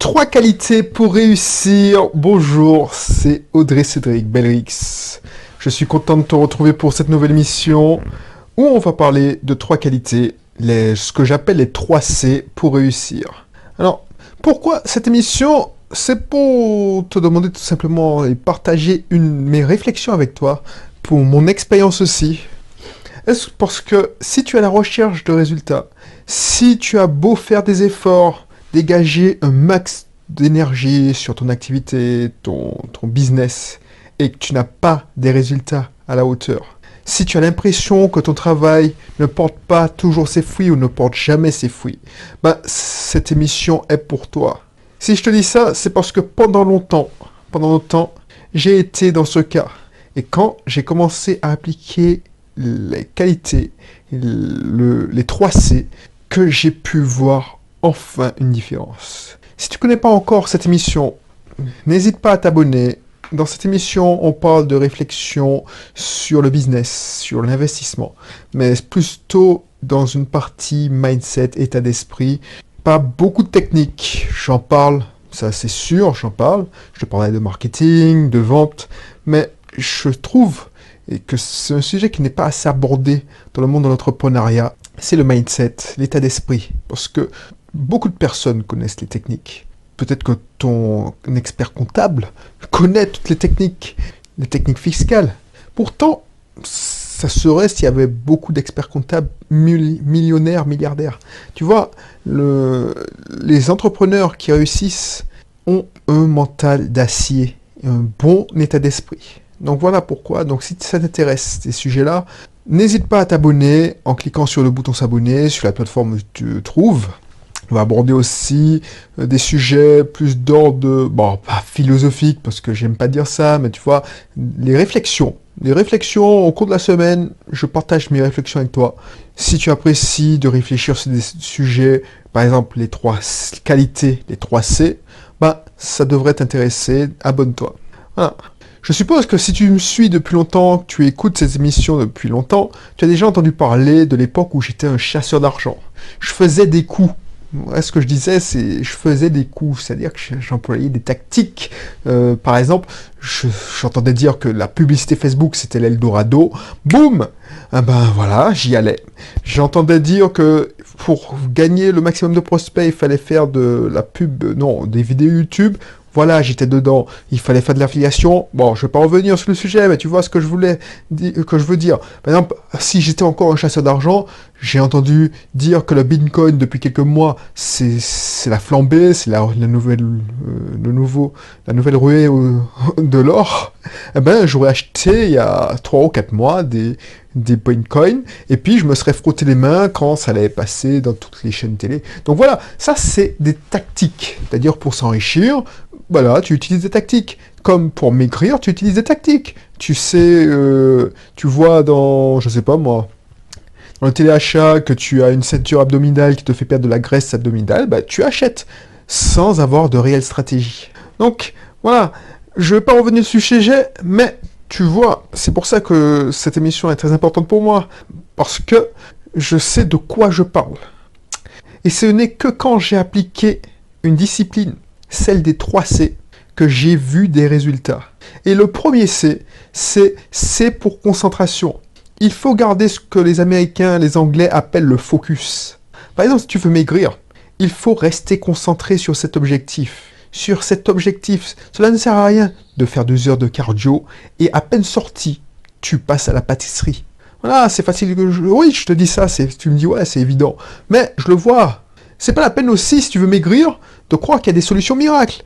Trois qualités pour réussir. Bonjour, c'est Audrey Cédric Belrix. Je suis content de te retrouver pour cette nouvelle émission où on va parler de trois qualités, ce que j'appelle les 3 C pour réussir. Alors, pourquoi cette émission? C'est pour te demander tout simplement et partager mes réflexions avec toi, pour mon expérience aussi. Parce que si tu es à la recherche de résultats, si tu as beau faire des efforts, dégager un max d'énergie sur ton activité, ton business, et que tu n'as pas des résultats à la hauteur, si tu as l'impression que ton travail ne porte pas toujours ses fruits ou ne porte jamais ses fruits, cette émission est pour toi. Si je te dis ça, c'est parce que pendant longtemps, j'ai été dans ce cas. Et quand j'ai commencé à appliquer les qualités, les 3 C, que j'ai pu voir enfin une différence. Si tu ne connais pas encore cette émission, n'hésite pas à t'abonner. Dans cette émission, on parle de réflexion sur le business, sur l'investissement, mais plutôt dans une partie mindset, état d'esprit. Pas beaucoup de techniques, j'en parle, ça c'est sûr, j'en parle. Je te parlerai de marketing, de vente, mais je trouve que c'est un sujet qui n'est pas assez abordé dans le monde de l'entrepreneuriat. C'est le mindset, l'état d'esprit, parce que beaucoup de personnes connaissent les techniques. Peut-être que ton expert comptable connaît toutes les techniques fiscales. Pourtant, ça serait s'il y avait beaucoup d'experts comptables millionnaires, milliardaires. Tu vois, les entrepreneurs qui réussissent ont un mental d'acier, un bon état d'esprit. Donc voilà pourquoi. Donc si ça t'intéresse, ces sujets-là, n'hésite pas à t'abonner en cliquant sur le bouton s'abonner sur la plateforme où tu te trouves. On va aborder aussi des sujets plus d'ordre, pas philosophique, parce que j'aime pas dire ça, mais tu vois, les réflexions. Les réflexions au cours de la semaine, je partage mes réflexions avec toi. Si tu apprécies de réfléchir sur des sujets, par exemple les 3 qualités, les 3 C, ça devrait t'intéresser, abonne-toi. Voilà. Je suppose que si tu me suis depuis longtemps, que tu écoutes ces émissions depuis longtemps, tu as déjà entendu parler de l'époque où j'étais un chasseur d'argent. Je faisais des coups. Ce que je disais, c'est je faisais des coups, c'est-à-dire que j'employais des tactiques. Par exemple, j'entendais dire que la publicité Facebook, c'était l'Eldorado. Boum! Voilà, j'y allais. J'entendais dire que pour gagner le maximum de prospects, il fallait faire de la pub, des vidéos YouTube. Voilà, j'étais dedans. Il fallait faire de l'affiliation. Bon, je vais pas revenir sur le sujet, mais tu vois ce que je veux dire. Par exemple, si j'étais encore un chasseur d'argent, j'ai entendu dire que le Bitcoin depuis quelques mois, c'est la flambée, c'est la nouvelle ruée de l'or. J'aurais acheté il y a 3 ou 4 mois des Bitcoin, et puis je me serais frotté les mains quand ça allait passer dans toutes les chaînes télé. Donc voilà, ça c'est des tactiques. C'est-à-dire pour s'enrichir, voilà, tu utilises des tactiques. Comme pour maigrir, tu utilises des tactiques. Tu sais, tu vois dans, je sais pas moi, dans le téléachat que tu as une ceinture abdominale qui te fait perdre de la graisse abdominale, tu achètes sans avoir de réelle stratégie. Donc voilà, je vais pas revenir sur le sujet, mais tu vois, c'est pour ça que cette émission est très importante pour moi, parce que je sais de quoi je parle. Et ce n'est que quand j'ai appliqué une discipline, celle des 3 C, que j'ai vu des résultats. Et le premier C, c'est pour concentration. Il faut garder ce que les Américains, les Anglais appellent le focus. Par exemple, si tu veux maigrir, il faut rester concentré sur cet objectif. Sur cet objectif, cela ne sert à rien de faire 2 heures de cardio et à peine sorti, tu passes à la pâtisserie. Voilà, c'est facile oui, je te dis ça, tu me dis ouais, c'est évident. Mais je le vois. C'est pas la peine aussi, si tu veux maigrir, de croire qu'il y a des solutions miracles.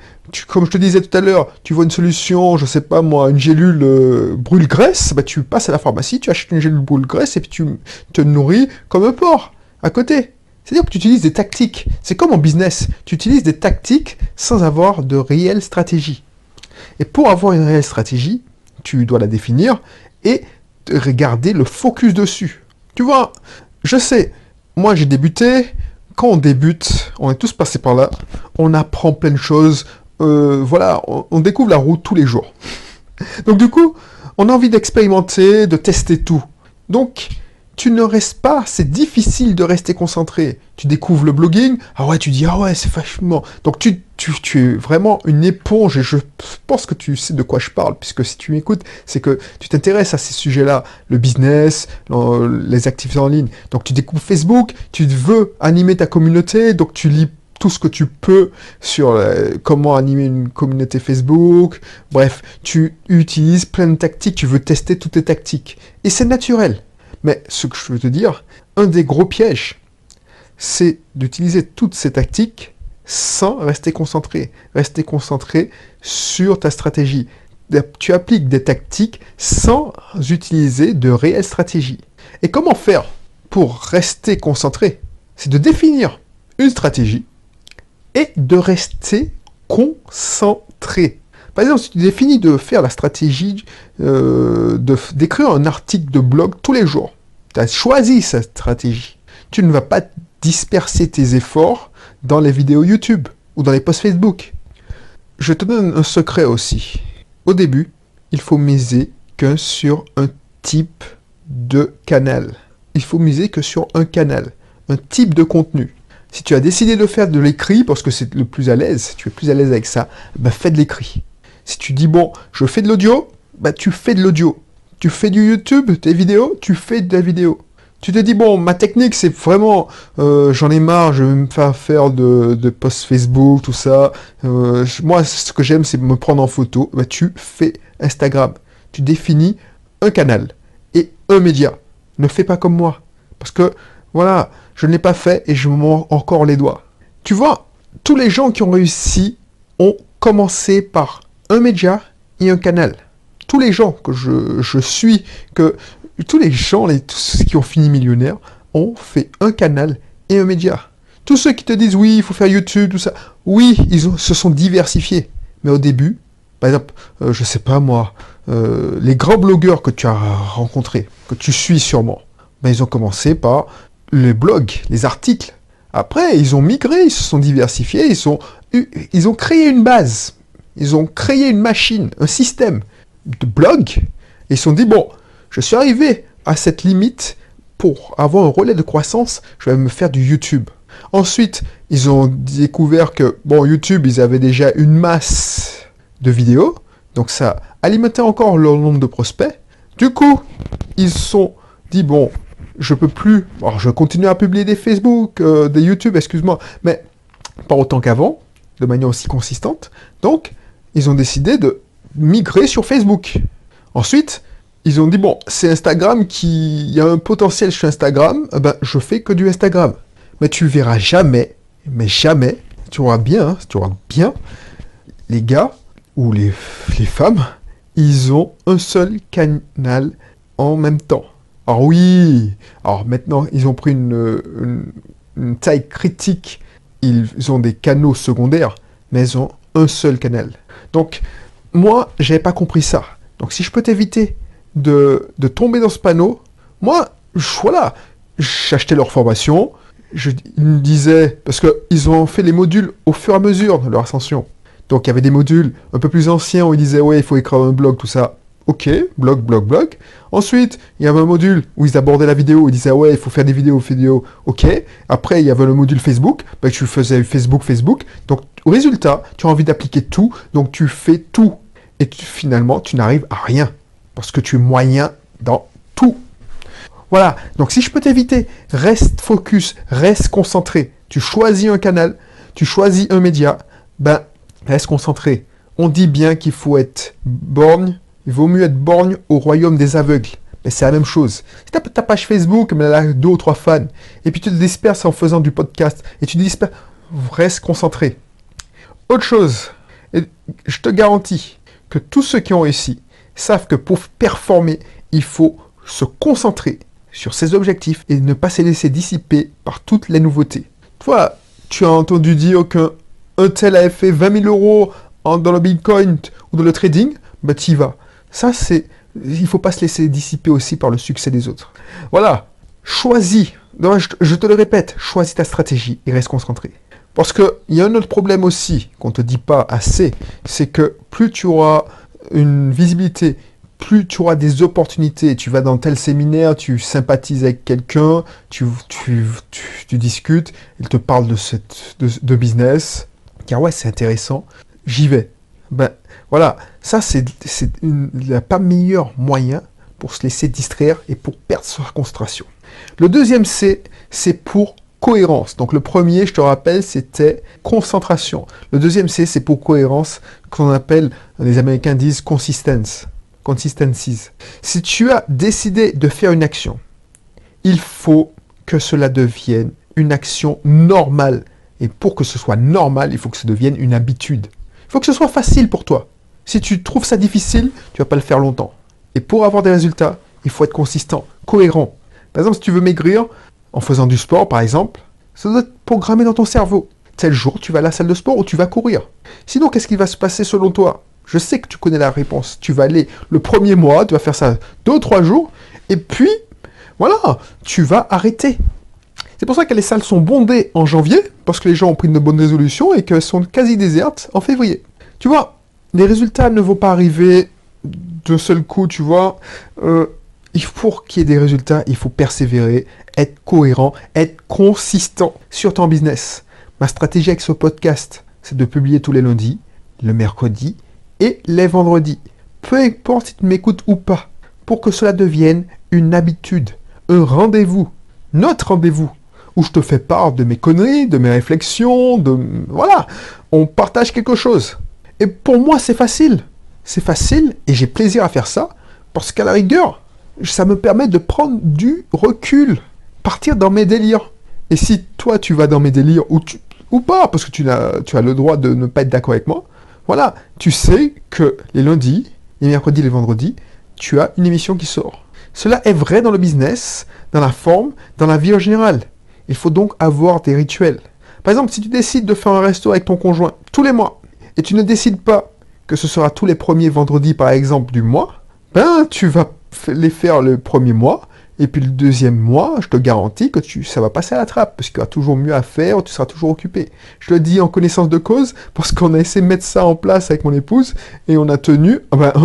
Comme je te disais tout à l'heure, tu vois une solution, je sais pas moi, une gélule brûle-graisse, tu passes à la pharmacie, tu achètes une gélule brûle-graisse et puis tu te nourris comme un porc, à côté. C'est-à-dire que tu utilises des tactiques. C'est comme en business. Tu utilises des tactiques sans avoir de réelle stratégie. Et pour avoir une réelle stratégie, tu dois la définir et regarder le focus dessus. Tu vois, je sais, moi j'ai débuté. Quand on débute, on est tous passés par là. On apprend plein de choses. On découvre la route tous les jours. Donc du coup, on a envie d'expérimenter, de tester tout. Donc, tu ne restes pas, c'est difficile de rester concentré. Tu découvres le blogging, ah ouais, tu dis, ah ouais, c'est vachement. Donc tu tu es vraiment une éponge et je pense que tu sais de quoi je parle, puisque si tu m'écoutes, c'est que tu t'intéresses à ces sujets-là, le business, les activités en ligne. Donc tu découvres Facebook, tu veux animer ta communauté, donc tu lis tout ce que tu peux sur comment animer une communauté Facebook. Bref, tu utilises plein de tactiques, tu veux tester toutes tes tactiques. Et c'est naturel. Mais ce que je veux te dire, un des gros pièges, c'est d'utiliser toutes ces tactiques sans rester concentré. Rester concentré sur ta stratégie. Tu appliques des tactiques sans utiliser de réelles stratégies. Et comment faire pour rester concentré? C'est de définir une stratégie et de rester concentré. Par exemple, si tu définis de faire la stratégie d'écrire un article de blog tous les jours, tu as choisi cette stratégie. Tu ne vas pas disperser tes efforts dans les vidéos YouTube ou dans les posts Facebook. Je te donne un secret aussi. Au début, il faut miser que sur un type de canal. Il faut miser que sur un canal, un type de contenu. Si tu as décidé de faire de l'écrit, parce que c'est le plus à l'aise, tu es plus à l'aise avec ça, fais de l'écrit. Si tu dis, bon, je fais de l'audio, tu fais de l'audio. Tu fais du YouTube, tes vidéos, tu fais de la vidéo. Tu te dis, bon, ma technique, c'est vraiment, j'en ai marre, je vais me faire de posts Facebook, tout ça. Moi, ce que j'aime, c'est me prendre en photo. Tu fais Instagram. Tu définis un canal et un média. Ne fais pas comme moi. Parce que, voilà, je ne l'ai pas fait et je me mords encore les doigts. Tu vois, tous les gens qui ont réussi ont commencé par un média et un canal. Tous les gens que je suis, tous les gens, tous ceux qui ont fini millionnaires, ont fait un canal et un média. Tous ceux qui te disent, oui, il faut faire YouTube, tout ça, oui, se sont diversifiés. Mais au début, par exemple, je sais pas moi, les grands blogueurs que tu as rencontrés, que tu suis sûrement, ils ont commencé par les blogs, les articles. Après, ils ont migré, ils se sont diversifiés, ils ont créé une base. Ils ont créé une machine, un système de blog. Et ils se sont dit, bon, je suis arrivé à cette limite pour avoir un relais de croissance, je vais me faire du YouTube. Ensuite, ils ont découvert que, bon, YouTube, ils avaient déjà une masse de vidéos. Donc ça alimentait encore leur nombre de prospects. Du coup, ils se sont dit, bon, je peux plus, alors je continue à publier des Facebook, des YouTube, excuse-moi, mais pas autant qu'avant, de manière aussi consistante. Donc, ils ont décidé de migrer sur Facebook. Ensuite, ils ont dit, bon, c'est Instagram il y a un potentiel sur Instagram, je fais que du Instagram. Mais tu verras jamais, tu auras bien, les gars ou les femmes, ils ont un seul canal en même temps. Alors oui, alors maintenant, ils ont pris une taille critique, ils ont des canaux secondaires, mais ils ont un seul canal. Donc, moi, j'avais pas compris ça. Donc, si je peux t'éviter de tomber dans ce panneau, moi, voilà, j'achetais leur formation, ils me disaient, parce qu'ils ont fait les modules au fur et à mesure de leur ascension. Donc, il y avait des modules un peu plus anciens où ils disaient, ouais, il faut écrire un blog, tout ça. Ok, blog. Ensuite, il y avait un module où ils abordaient la vidéo, ils disaient, ouais, il faut faire des vidéos. Ok. Après, il y avait le module Facebook, tu faisais Facebook. Donc, au résultat, tu as envie d'appliquer tout, donc tu fais tout. Et finalement, tu n'arrives à rien. Parce que tu es moyen dans tout. Voilà. Donc, si je peux t'éviter, reste focus, reste concentré. Tu choisis un canal, tu choisis un média, reste concentré. On dit bien qu'il faut être borgne. Il vaut mieux être borgne au royaume des aveugles. Mais c'est la même chose. Si tu as ta page Facebook, mais elle a 2 ou 3 fans, et puis tu te disperses en faisant du podcast, et tu te disperses, reste concentré. Autre chose, et je te garantis que tous ceux qui ont réussi savent que pour performer, il faut se concentrer sur ses objectifs et ne pas se laisser dissiper par toutes les nouveautés. Toi, tu as entendu dire qu'un tel avait fait 20 000 euros dans le Bitcoin ou dans le trading, tu y vas. Ça, il ne faut pas se laisser dissiper aussi par le succès des autres. Voilà, choisis, je te le répète, choisis ta stratégie et reste concentré. Parce qu'il y a un autre problème aussi qu'on ne te dit pas assez, c'est que plus tu auras une visibilité, plus tu auras des opportunités, tu vas dans tel séminaire, tu sympathises avec quelqu'un, tu discutes, il te parle de business, car ouais, c'est intéressant, j'y vais. Ben voilà, ça c'est pas meilleur moyen pour se laisser distraire et pour perdre sa concentration. Le deuxième C, c'est pour cohérence. Donc le premier, je te rappelle, c'était concentration. Le deuxième C, c'est pour cohérence, qu'on appelle, les Américains disent consistency. Si tu as décidé de faire une action, il faut que cela devienne une action normale. Et pour que ce soit normal, il faut que ça devienne une habitude. Il faut que ce soit facile pour toi. Si tu trouves ça difficile, tu vas pas le faire longtemps. Et pour avoir des résultats, il faut être consistant, cohérent. Par exemple, si tu veux maigrir, en faisant du sport par exemple, ça doit être programmé dans ton cerveau. Tel jour, tu vas à la salle de sport ou tu vas courir. Sinon, qu'est-ce qui va se passer selon toi? Je sais que tu connais la réponse. Tu vas aller le premier mois, tu vas faire ça 2 ou 3 jours, et puis, voilà, tu vas arrêter. C'est pour ça que les salles sont bondées en janvier, parce que les gens ont pris de bonnes résolutions et qu'elles sont quasi désertes en février. Tu vois, les résultats ne vont pas arriver d'un seul coup, tu vois. Pour qu'il y ait des résultats, il faut persévérer, être cohérent, être consistant sur ton business. Ma stratégie avec ce podcast, c'est de publier tous les lundis, le mercredi et les vendredis. Peu importe si tu m'écoutes ou pas, pour que cela devienne une habitude, un rendez-vous, notre rendez-vous, où je te fais part de mes conneries, de mes réflexions, voilà, on partage quelque chose. Et pour moi, c'est facile. C'est facile et j'ai plaisir à faire ça, parce qu'à la rigueur, ça me permet de prendre du recul, partir dans mes délires. Et si toi, tu vas dans mes délires, ou pas, parce que tu as le droit de ne pas être d'accord avec moi, voilà, tu sais que les lundis, les mercredis, les vendredis, tu as une émission qui sort. Cela est vrai dans le business, dans la forme, dans la vie en général. Il faut donc avoir des rituels. Par exemple, si tu décides de faire un resto avec ton conjoint tous les mois, et tu ne décides pas que ce sera tous les premiers vendredis, par exemple, du mois, ben, tu vas les faire le premier mois, et puis le deuxième mois, je te garantis que ça va passer à la trappe, parce qu'il y aura toujours mieux à faire, tu seras toujours occupé. Je le dis en connaissance de cause, parce qu'on a essayé de mettre ça en place avec mon épouse, et on a tenu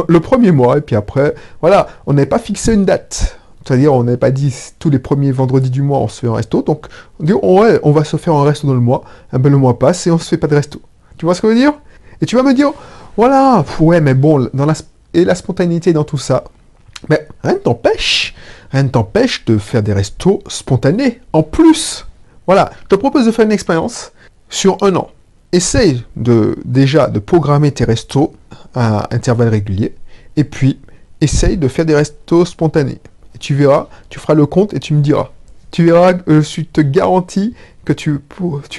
le premier mois, et puis après, voilà, on n'avait pas fixé une date. C'est-à-dire, on n'avait pas dit tous les premiers vendredis du mois, on se fait un resto, donc on dit, ouais, on va se faire un resto dans le mois, ben, le mois passe, et on se fait pas de resto. Tu vois ce que je veux dire? Et tu vas me dire, voilà, ouais, mais bon, la spontanéité dans tout ça, mais rien ne t'empêche de faire des restos spontanés. En plus, voilà, je te propose de faire une expérience sur 1 an. Essaye déjà de programmer tes restos à intervalles réguliers, et puis essaye de faire des restos spontanés. Et tu verras, tu feras le compte et tu me diras. Tu verras, je te garantis que tu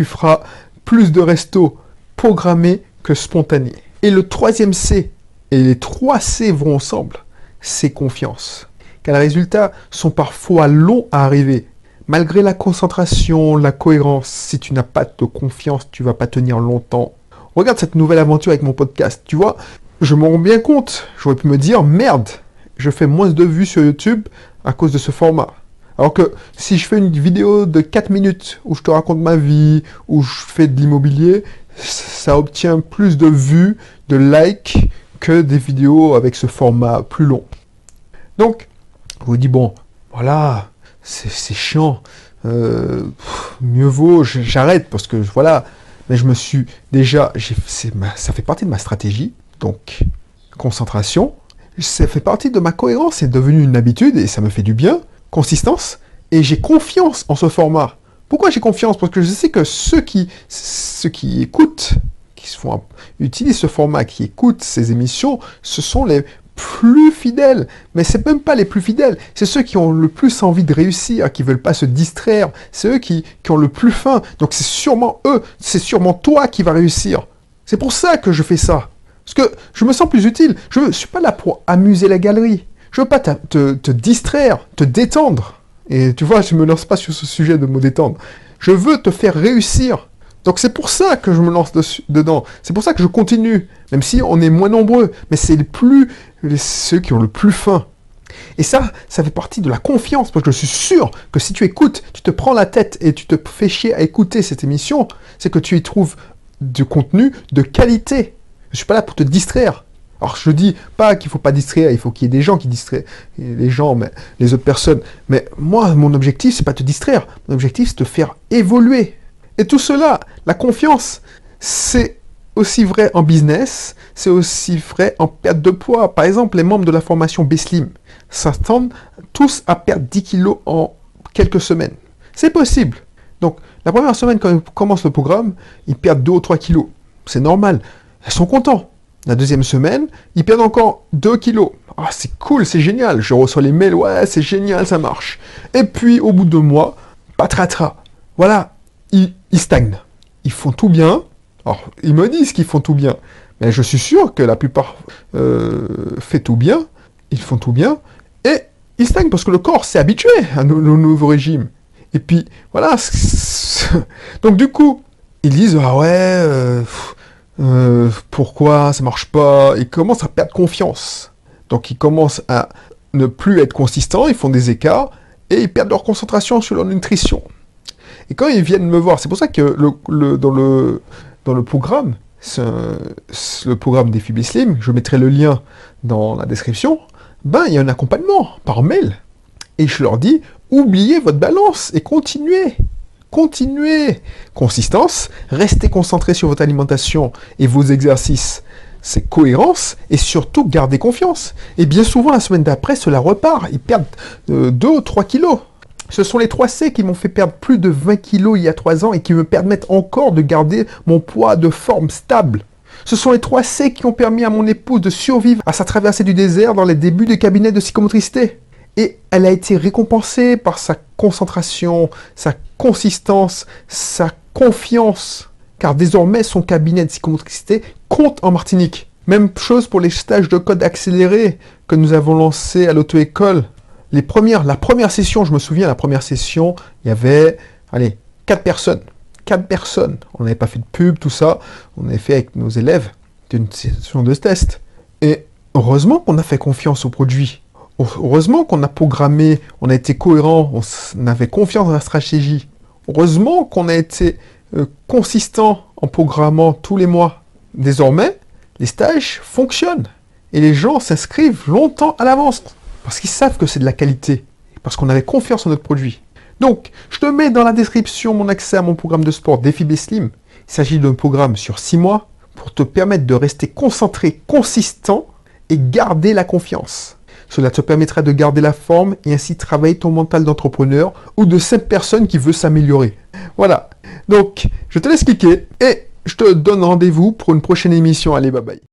feras plus de restos programmés que spontanés. Et le troisième C, et les 3 C vont ensemble, c'est confiance. Car les résultats sont parfois longs à arriver. Malgré la concentration, la cohérence, si tu n'as pas de confiance, tu ne vas pas tenir longtemps. Regarde cette nouvelle aventure avec mon podcast. Tu vois, je m'en rends bien compte. J'aurais pu me dire, merde, je fais moins de vues sur YouTube à cause de ce format. Alors que si je fais une vidéo de 4 minutes où je te raconte ma vie, où je fais de l'immobilier, ça obtient plus de vues, de likes, que des vidéos avec ce format plus long. Donc, je vous dis, bon, voilà, c'est chiant, mieux vaut, j'arrête, parce que, voilà, mais je me suis déjà, ça fait partie de ma stratégie, donc, concentration, ça fait partie de ma cohérence, c'est devenu une habitude, et ça me fait du bien, consistance, et j'ai confiance en ce format. Pourquoi j'ai confiance? Parce que je sais que ceux qui écoutent, utilisent ce format, qui écoutent ces émissions, ce sont les plus fidèles. Mais c'est même pas les plus fidèles, c'est ceux qui ont le plus envie de réussir, qui veulent pas se distraire, c'est eux qui ont le plus faim. Donc c'est sûrement eux, c'est sûrement toi qui vas réussir. C'est pour ça que je fais ça. Parce que je me sens plus utile. Je ne suis pas là pour amuser la galerie. Je veux pas te distraire, te détendre. Et tu vois, je me lance pas sur ce sujet de me détendre. Je veux te faire réussir. Donc c'est pour ça que je me lance dedans. C'est pour ça que je continue. Même si on est moins nombreux. Mais c'est ceux qui ont le plus faim. Et ça fait partie de la confiance. Parce que je suis sûr que si tu écoutes, tu te prends la tête et tu te fais chier à écouter cette émission, c'est que tu y trouves du contenu de qualité. Je suis pas là pour te distraire. Alors je dis pas qu'il faut pas distraire, il faut qu'il y ait des gens qui distraient les gens, mais les autres personnes. Mais moi, mon objectif, c'est pas te distraire. Mon objectif, c'est te faire évoluer. Et tout cela, la confiance, C'est aussi vrai en business, c'est aussi vrai en perte de poids. Par exemple, les membres de la formation B-Slim s'attendent tous à perdre 10 kilos en quelques semaines. C'est possible. Donc, la première semaine, quand ils commencent le programme, ils perdent 2 ou 3 kilos. C'est normal. Ils sont contents. La deuxième semaine, ils perdent encore 2 kilos. Ah, c'est cool, c'est génial. Je reçois les mails, ouais, c'est génial, ça marche. Et puis, au bout de 2 mois, patratra. Voilà, ils stagnent. Ils font tout bien. Alors, ils me disent qu'ils font tout bien. Mais je suis sûr que la plupart fait tout bien. Ils font tout bien. Et ils stagnent parce que le corps s'est habitué à nos nouveaux régimes. Et puis, voilà. Donc, du coup, ils disent, ah ouais, pourquoi ça marche pas? Ils commencent à perdre confiance. Donc, ils commencent à ne plus être consistants, ils font des écarts, et ils perdent leur concentration sur leur nutrition. Et quand ils viennent me voir, c'est pour ça que dans le programme, le programme Défi B-Slim, je mettrai le lien dans la description, il y a un accompagnement par mail. Et je leur dis, oubliez votre balance et continuez. Continuez. Consistance, restez concentré sur votre alimentation et vos exercices. C'est cohérence et surtout gardez confiance. Et bien souvent, la semaine d'après, cela repart. Ils perdent 2 ou 3 kilos. Ce sont les 3 C qui m'ont fait perdre plus de 20 kilos il y a 3 ans et qui me permettent encore de garder mon poids de forme stable. Ce sont les 3 C qui ont permis à mon épouse de survivre à sa traversée du désert dans les débuts des cabinets de psychomotricité. Et elle a été récompensée par sa concentration, sa consistance, sa confiance. Car désormais, son cabinet de psychomotricité compte en Martinique. Même chose pour les stages de code accéléré que nous avons lancés à l'auto-école. La première session, je me souviens, la première session, il y avait, 4 personnes. 4 personnes. On n'avait pas fait de pub, tout ça. On avait fait avec nos élèves une session de test. Et heureusement qu'on a fait confiance au produit. Heureusement qu'on a programmé, on a été cohérent, on avait confiance dans la stratégie. Heureusement qu'on a été consistant en programmant tous les mois. Désormais, les stages fonctionnent. Et les gens s'inscrivent longtemps à l'avance. Parce qu'ils savent que c'est de la qualité. Parce qu'on avait confiance en notre produit. Donc, je te mets dans la description mon accès à mon programme de sport Défi B-Slim. Il s'agit d'un programme sur 6 mois pour te permettre de rester concentré, consistant et garder la confiance. Cela te permettra de garder la forme et ainsi travailler ton mental d'entrepreneur ou de simple personne qui veut s'améliorer. Voilà. Donc, je te laisse cliquer et je te donne rendez-vous pour une prochaine émission. Allez, bye bye.